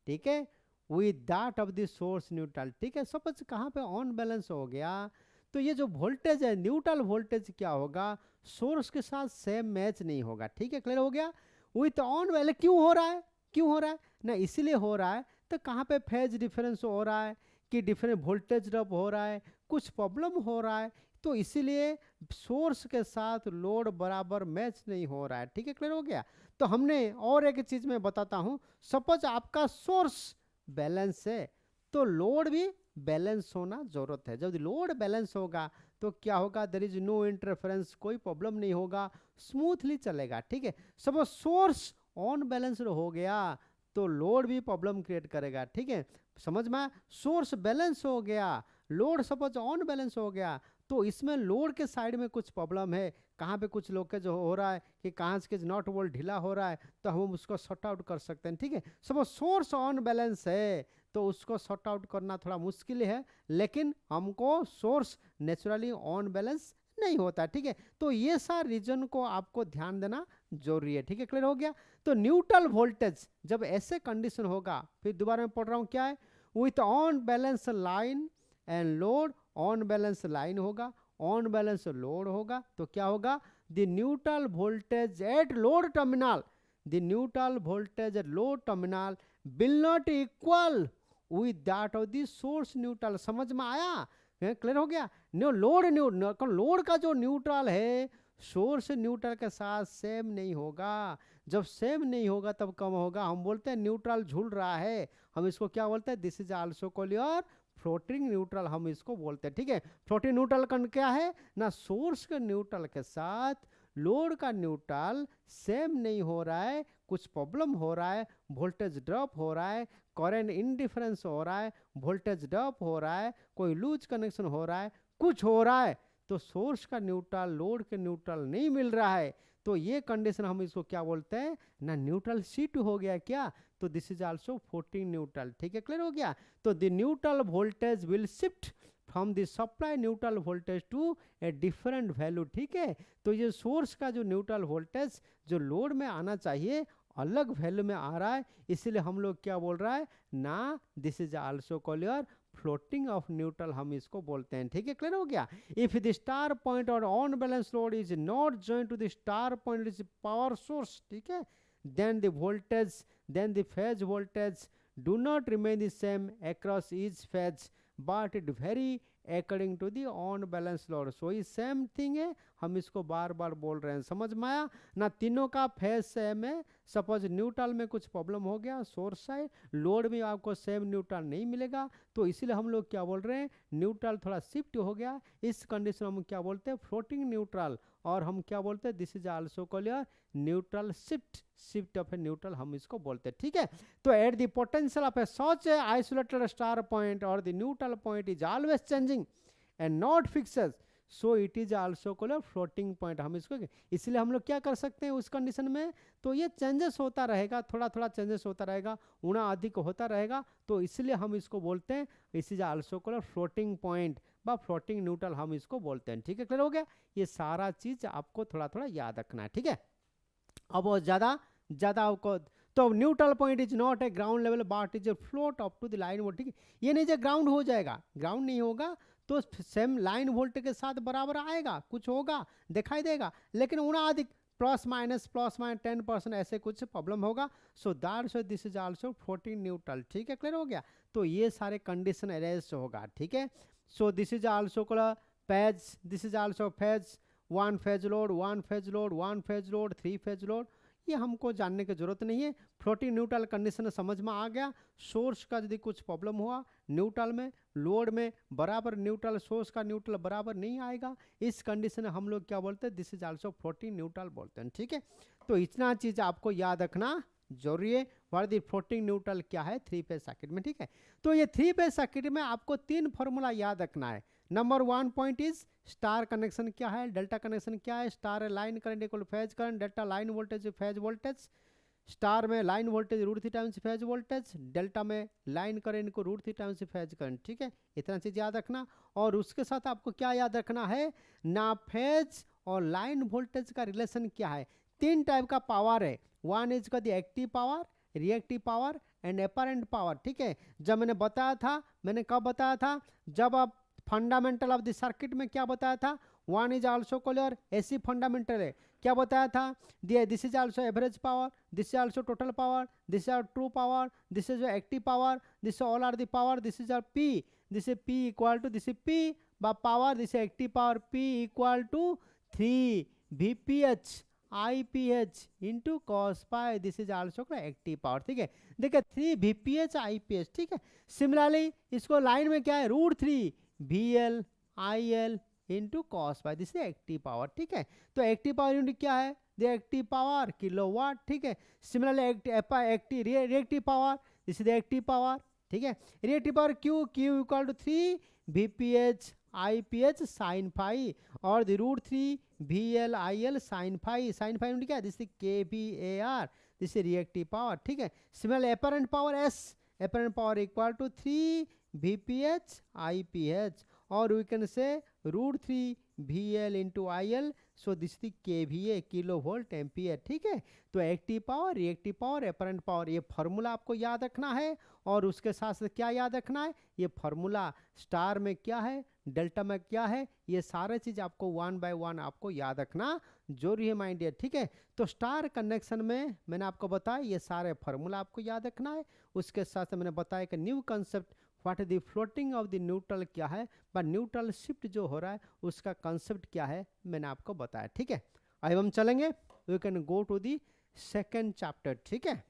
ठीक है, with that of the source neutral, ठीक है। सपोज कहाँ पे ऑन बैलेंस हो गया तो ये जो वोल्टेज है न्यूट्रल वोल्टेज क्या होगा, सोर्स के साथ सेम मैच नहीं होगा, ठीक है। क्लियर हो गया? विथ ऑन वाले क्यों हो रहा है, क्यों हो रहा है ना, इसलिए हो रहा है तो कहाँ पे फेज डिफरेंस हो रहा है कि डिफरेंट वोल्टेज ड्रॉप हो रहा है, कुछ प्रॉब्लम हो रहा है, तो इसीलिए सोर्स के साथ लोड बराबर मैच नहीं हो रहा है, ठीक है। क्लियर हो गया? तो हमने और एक चीज मैं बताता हूँ, सपोज आपका सोर्स बैलेंस है तो लोड भी बैलेंस होना जरूरत है। जब लोड बैलेंस होगा तो क्या होगा, देयर इज नो इंटरफेरेंस, कोई प्रॉब्लम नहीं होगा, स्मूथली चलेगा, ठीक है। सपोज सोर्स ऑन बैलेंस हो गया तो लोड भी प्रॉब्लम क्रिएट करेगा, ठीक है। समझ में? सोर्स बैलेंस हो गया, लोड सपोज ऑन बैलेंस हो गया, तो इसमें लोड के साइड में कुछ प्रॉब्लम है, कहाँ पे कुछ लोकेज हो रहा है कि कहाँ से नॉट बोल्ट ढीला हो रहा है, तो हम उसको शॉर्ट आउट कर सकते हैं। ठीक है, सपोज सोर्स ऑन बैलेंस है तो उसको शॉर्ट आउट करना थोड़ा मुश्किल है, लेकिन हमको सोर्स नेचुरली ऑन बैलेंस नहीं होता। ठीक है, तो ये सारे रीजन को आपको ध्यान देना जरूरी है। ठीक है, क्लियर हो गया। तो न्यूट्रल वोल्टेज जब ऐसे कंडीशन होगा, फिर दोबारा मैं पढ़ रहा हूँ क्या है, with on balance line and load, on balance line होगा, ऑन बैलेंस लोड होगा, तो क्या होगा, the neutral voltage at load terminal, the neutral voltage at load terminal will not equal with that of the source neutral. समझ में आया, clear हो गया। लोड का जो न्यूट्रल है सोर्स न्यूट्रल के साथ सेम नहीं होगा, जब सेम नहीं होगा तब कम होगा। हम बोलते हैं न्यूट्रल झूल रहा है, हम इसको क्या बोलते हैं, this is also called your floating neutral, हम इसको बोलते हैं। ठीक है, फ्लोटिंग न्यूट्रल क्या है ना, सोर्स के न्यूट्रल के साथ लोड का न्यूट्रल सेम नहीं हो रहा है, कुछ प्रॉब्लम हो रहा है, वोल्टेज ड्रॉप हो रहा है, करंट इंडिफरेंस हो रहा है, वोल्टेज ड्रॉप हो रहा है, कोई लूज कनेक्शन हो रहा है, कुछ हो रहा है, तो सोर्स का न्यूट्रल लोड के न्यूट्रल नहीं मिल रहा है, तो ये कंडीशन हम इसको क्या बोलते हैं ना, न्यूट्रल शिफ्ट हो गया क्या, तो this is also floating neutral. ठीक है, क्लियर हो गया। तो the neutral voltage will shift from the supply neutral voltage to a different value. ठीक है, तो ये सोर्स का जो न्यूट्रल वोल्टेज जो लोड में आना चाहिए अलग वैल्यू में आ रहा है, इसीलिए हम लोग क्या बोल रहा है ना, this is also called your floating of neutral, हम इसको बोलते हैं। ठीक है, क्लियर हो गया। इफ द स्टार पॉइंट और unbalance load is not joint to the star point is power source, ठीक है, then the voltage, then the phase voltage do not remain the same across each phase, but it vary according to the on balance load। so ये same thing है, हम इसको बार बार बोल रहे हैं, समझ में आया ना। तीनों का फेज सेम है, सपोज न्यूट्रल में कुछ प्रॉब्लम हो गया सोर्स साइड, लोड में आपको सेम न्यूट्रल नहीं मिलेगा, तो इसीलिए हम लोग क्या बोल रहे हैं, न्यूट्रल थोड़ा शिफ्ट हो गया, इस कंडीशन हम क्या बोलते हैं, फ्लोटिंग न्यूट्रल, और हम क्या बोलते हैं, this is also called your neutral shift of a neutral, हम इसको बोलते हैं। ठीक है, तो at the potential of a such isolated star point और the neutral point is always changing and not fixed, so it is also called floating point, हम इसको, इसलिए हम लोग क्या कर सकते हैं उस कंडीशन में, तो ये चेंजेस होता रहेगा, थोड़ा थोड़ा चेंजेस होता रहेगा, उना अधिक होता रहेगा, तो इसलिए हम इसको बोलते हैं, इस is also called floating point बा फ्लोटिंग न्यूट्रल, हम इसको बोलते हैं। ठीक है, क्लियर हो गया। ये सारा चीज आपको थोड़ा थोड़ा याद रखना है। ठीक है, अब बहुत ज़्यादा आपको, तो neutral point is not a ground level but is a float up to the line volt. ठीक है, ये नहीं जो ग्राउंड हो जाएगा, ग्राउंड नहीं होगा तो सेम लाइन वोल्ट के साथ बराबर आएगा, कुछ होगा दिखाई देगा, लेकिन उना अधिक प्लस माइनस 10% ऐसे कुछ प्रॉब्लम होगा, so that so this is also floating neutral. ठीक है, क्लियर हो गया। तो ये सारे कंडीशन अरेंज होगा। ठीक है, so this is also phase, this is also phase, one phase load, one phase load, one phase load, three phase load, ये हमको जानने की जरूरत नहीं है। फ्लोटिंग न्यूट्रल कंडीशन समझ में आ गया। सोर्स का यदि कुछ प्रॉब्लम हुआ न्यूट्रल में, लोड में बराबर न्यूट्रल, सोर्स का न्यूट्रल बराबर नहीं आएगा, इस कंडीशन में हम लोग क्या बोलते हैं, this is also floating neutral बोलते हैं। ठीक है, तो इतना चीज आपको याद रखना जरूरी है। व्हाट द फ्लोटिंग न्यूट्रल क्या है थ्री फेज सर्किट में। ठीक है, तो ये थ्री फेज सर्किट में आपको तीन फॉर्मूला याद रखना है। Number 1 point is star connection क्या है, डेल्टा कनेक्शन क्या है, star line current equal phase current, delta line voltage phase voltage, star में line voltage √3 times phase voltage, delta में लाइन करंट को √3 टाइम्स फेज करंट। ठीक है, इतना चीज याद रखना। और उसके साथ आपको क्या याद रखना है ना, फेज और लाइन वोल्टेज का रिलेशन क्या है। तीन टाइप का पावर है, वन इज का the active power, reactive power and apparent power. ठीक है, जब मैंने बताया था, मैंने कब बताया था, जब आप फंडामेंटल ऑफ द सर्किट में क्या बताया था, one is also called your AC fundamental है, क्या बताया था, this is also average power, this is also total power, this is true power, this is active power, this all are the power, this is R P, this is P equal to this is P bar power, this active power P equal to 3 VPH IPH into cos pi, this is also active power. ठीक है, देखिए 3 VPH IPH। ठीक है, similarly इसको line में क्या है, √3 VL IL into cos pi, this is active power. ठीक है, तो एक्टिव पावर यूनिट क्या है, द एक्टिव पावर किलोवाट। ठीक है, similarly reactive power, this is active power. ठीक है, reactive power Q equal to 3 VPH IPH sine phi और द √3 VLIL साइन फाई मतलब क्या है, this kVAR, this reactive power, ठीक है। Similar apparent power S, apparent power equal to 3 VPH IPH और we can say √3 VL into IL, so this KVA, kilo volt ampere, ठीक है। तो active power, reactive power, apparent power, ये formula आपको याद रखना है। और उसके साथ साथ क्या याद रखना है, ये फार्मूला स्टार में क्या है, डेल्टा में क्या है, ये सारे चीज़ आपको 1 बाय 1 आपको याद रखना जरूरी है माय डियर, ठीक है। तो स्टार कनेक्शन में मैंने आपको बताया ये सारे फार्मूला आपको याद रखना है। उसके साथ साथ मैंने बताया कि new concept what is the floating of the neutral क्या है, पर न्यूट्रल शिफ्ट जो हो रहा है उसका कंसेप्ट क्या है मैंने आपको बताया, ठीक है। अब हम चलेंगे, we can go to the second chapter, ठीक है।